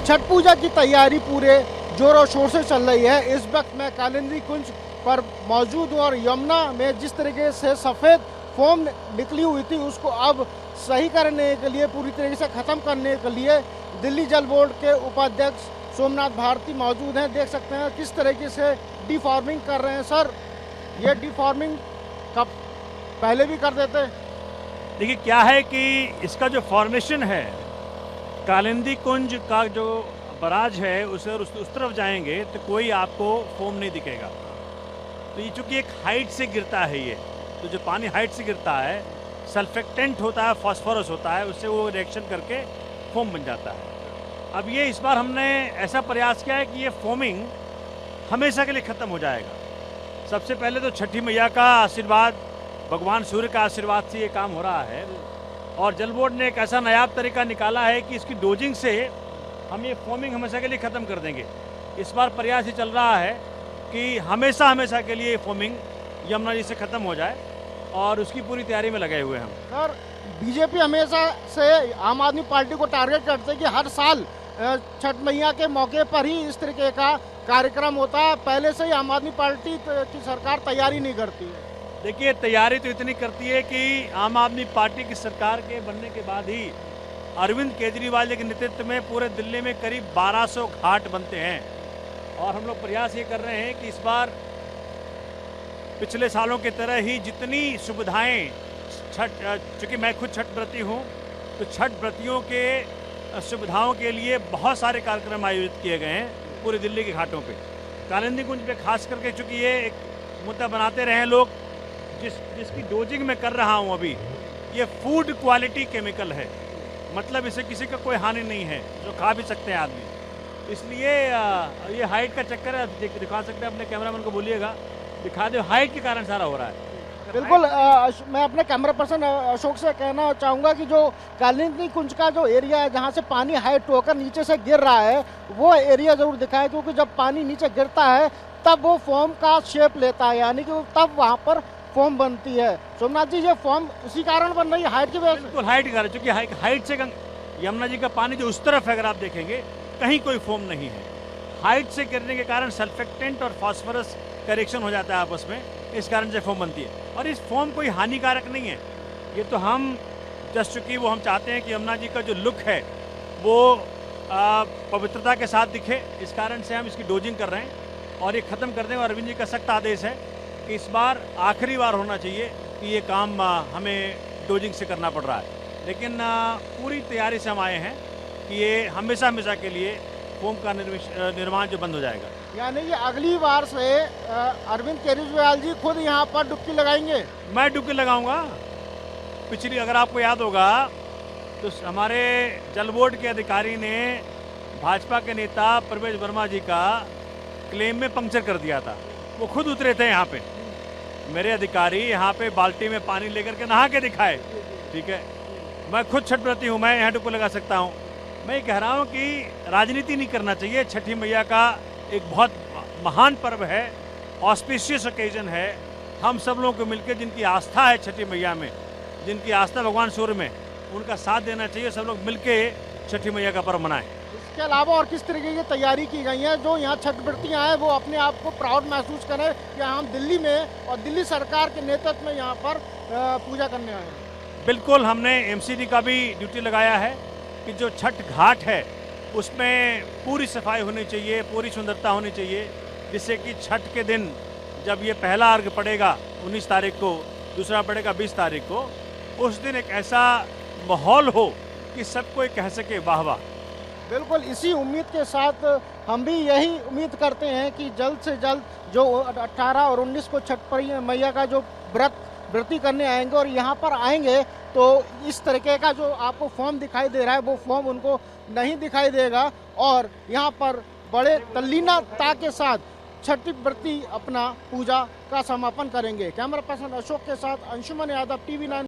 छठ पूजा की तैयारी पूरे जोरों शोर से चल रही है। इस वक्त मैं कालिंदी कुंज पर मौजूद हूँ और यमुना में जिस तरीके से सफ़ेद फोम निकली हुई थी उसको अब सही करने के लिए, पूरी तरीके से ख़त्म करने के लिए दिल्ली जल बोर्ड के उपाध्यक्ष सोमनाथ भारती मौजूद हैं। देख सकते हैं किस तरीके से डिफॉर्मिंग कर रहे हैं। सर, ये डिफॉर्मिंग कब पहले भी कर देते? देखिए क्या है कि इसका जो फॉर्मेशन है, कालिंदी कुंज का जो बराज है उस तरफ जाएंगे तो कोई आपको फोम नहीं दिखेगा। तो ये चूंकि एक हाइट से गिरता है, ये तो जो पानी हाइट से गिरता है, सल्फेक्टेंट होता है, फास्फोरस होता है, उससे वो रिएक्शन करके फोम बन जाता है। अब ये इस बार हमने ऐसा प्रयास किया है कि ये फोमिंग हमेशा के लिए ख़त्म हो जाएगा। सबसे पहले तो छठी मैया का आशीर्वाद, भगवान सूर्य का आशीर्वाद से ये काम हो रहा है। और जल बोर्ड ने एक ऐसा नायाब तरीका निकाला है कि इसकी डोजिंग से हम ये फोमिंग हमेशा के लिए ख़त्म कर देंगे। इस बार प्रयास ये चल रहा है कि हमेशा के लिए ये फोमिंग यमुना जी से ख़त्म हो जाए और उसकी पूरी तैयारी में लगे हुए हैं हम। सर, बीजेपी हमेशा से आम आदमी पार्टी को टारगेट करते हैं कि हर साल छठ मैया के मौके पर ही इस तरीके का कार्यक्रम होता है। पहले से ही आम आदमी पार्टी की सरकार तैयारी नहीं करती है। देखिए, तैयारी तो इतनी करती है कि आम आदमी पार्टी की सरकार के बनने के बाद ही अरविंद केजरीवाल जी के नेतृत्व में पूरे दिल्ली में करीब 1200 घाट बनते हैं। और हम लोग प्रयास ये कर रहे हैं कि इस बार पिछले सालों की तरह ही जितनी सुविधाएं चूँकि मैं खुद छठ व्रती हूँ, तो छठ व्रतियों के सुविधाओं के लिए बहुत सारे कार्यक्रम आयोजित किए गए हैं पूरे दिल्ली के घाटों पे। कालिंदी कुंज पे खास करके चूँकि ये एक मुद्दा बनाते रहे हैं लोग, जिसकी डोजिंग मैं कर रहा हूँ अभी, ये फूड क्वालिटी केमिकल है, मतलब इसे किसी का कोई हानि नहीं है, जो खा भी सकते हैं आदमी। इसलिए ये हाइट का चक्कर है। दिखा सकते हैं, अपने कैमरामैन को बोलिएगा दिखा दे, हाइट के कारण सारा हो रहा है। बिल्कुल। मैं अपने कैमरा पर्सन अशोक से कहना चाहूँगा कि जो कालिंदी कुंज का जो एरिया है जहाँ से पानी हाइट होकर नीचे से गिर रहा है, वो एरिया ज़रूर दिखाएं, क्योंकि जब पानी नीचे गिरता है तब वो फॉर्म का शेप लेता है, यानी कि तब वहाँ पर फॉर्म बनती है। सोमनाथ जी, ये फॉर्म उसी कारण बन रही है, हाइट की वजह से? बिल्कुल हाइट के कारण, चूँकि हाइट से यमुना जी का पानी जो उस तरफ है, अगर आप देखेंगे कहीं कोई फॉर्म नहीं है। हाइट से गिरने के कारण सल्फेक्टेंट और फास्फोरस का रिएक्शन हो जाता है आपस में, इस कारण से फॉर्म बनती है। और इस फॉर्म कोई हानिकारक नहीं है, ये तो हम जस्ट चूँकि वो हम चाहते हैं कि यमुना जी का जो लुक है वो पवित्रता के साथ दिखे, इस कारण से हम इसकी डोजिंग कर रहे हैं और ये ख़त्म कर दें। और अरविंद जी का सख्त आदेश है कि इस बार आखिरी बार होना चाहिए कि ये काम हमें डोजिंग से करना पड़ रहा है, लेकिन पूरी तैयारी से हम आए हैं कि ये हमेशा के लिए फोम का निर्माण जो बंद हो जाएगा। यानी कि अगली बार से अरविंद केजरीवाल जी खुद यहाँ पर डुबकी लगाएंगे? मैं डुबकी लगाऊंगा। पिछली, अगर आपको याद होगा तो हमारे जल बोर्ड के अधिकारी ने भाजपा के नेता प्रवेश वर्मा जी का क्लेम में पंक्चर कर दिया था। वो खुद उतरे थे यहाँ पे, मेरे अधिकारी यहाँ पे बाल्टी में पानी लेकर के नहा के दिखाए। ठीक है, मैं खुद छठ व्रती हूँ, मैं यहाँ डुबकी लगा सकता हूँ। मैं ये कह रहा हूँ कि राजनीति नहीं करना चाहिए। छठी मैया का एक बहुत महान पर्व है, ऑस्पिशियस ओकेजन है। हम सब लोगों को मिलकर जिनकी आस्था है छठी मैया में, जिनकी आस्था भगवान सूर्य में, उनका साथ देना चाहिए। सब लोग मिलके छठी मैया का पर्व मनाएं। इसके अलावा और किस तरीके की तैयारी की गई है, जो यहाँ छठ व्रतियाँ हैं वो अपने आप को प्राउड महसूस करें कि हम दिल्ली में और दिल्ली सरकार के नेतृत्व में यहाँ पर पूजा करने आए हैं? बिल्कुल, हमने एमसीडी का भी ड्यूटी लगाया है कि जो छठ घाट है उसमें पूरी सफाई होनी चाहिए, पूरी सुंदरता होनी चाहिए, जिससे कि छठ के दिन जब ये पहला अर्घ पड़ेगा 19 तारीख को, दूसरा पड़ेगा 20 तारीख को, उस दिन एक ऐसा माहौल हो कि सब कोई कह सके वाह वाह। बिल्कुल, इसी उम्मीद के साथ हम भी यही उम्मीद करते हैं कि जल्द से जल्द जो 18 और 19 को छठ मैया का जो व्रती करने आएंगे और यहाँ पर आएंगे तो इस तरीके का जो आपको फॉर्म दिखाई दे रहा है वो फॉर्म उनको नहीं दिखाई देगा और यहाँ पर बड़े तल्लीनता के साथ छठी व्रती अपना पूजा का समापन करेंगे। कैमरा पर्सन अशोक के साथ अंशुमन यादव, TV9।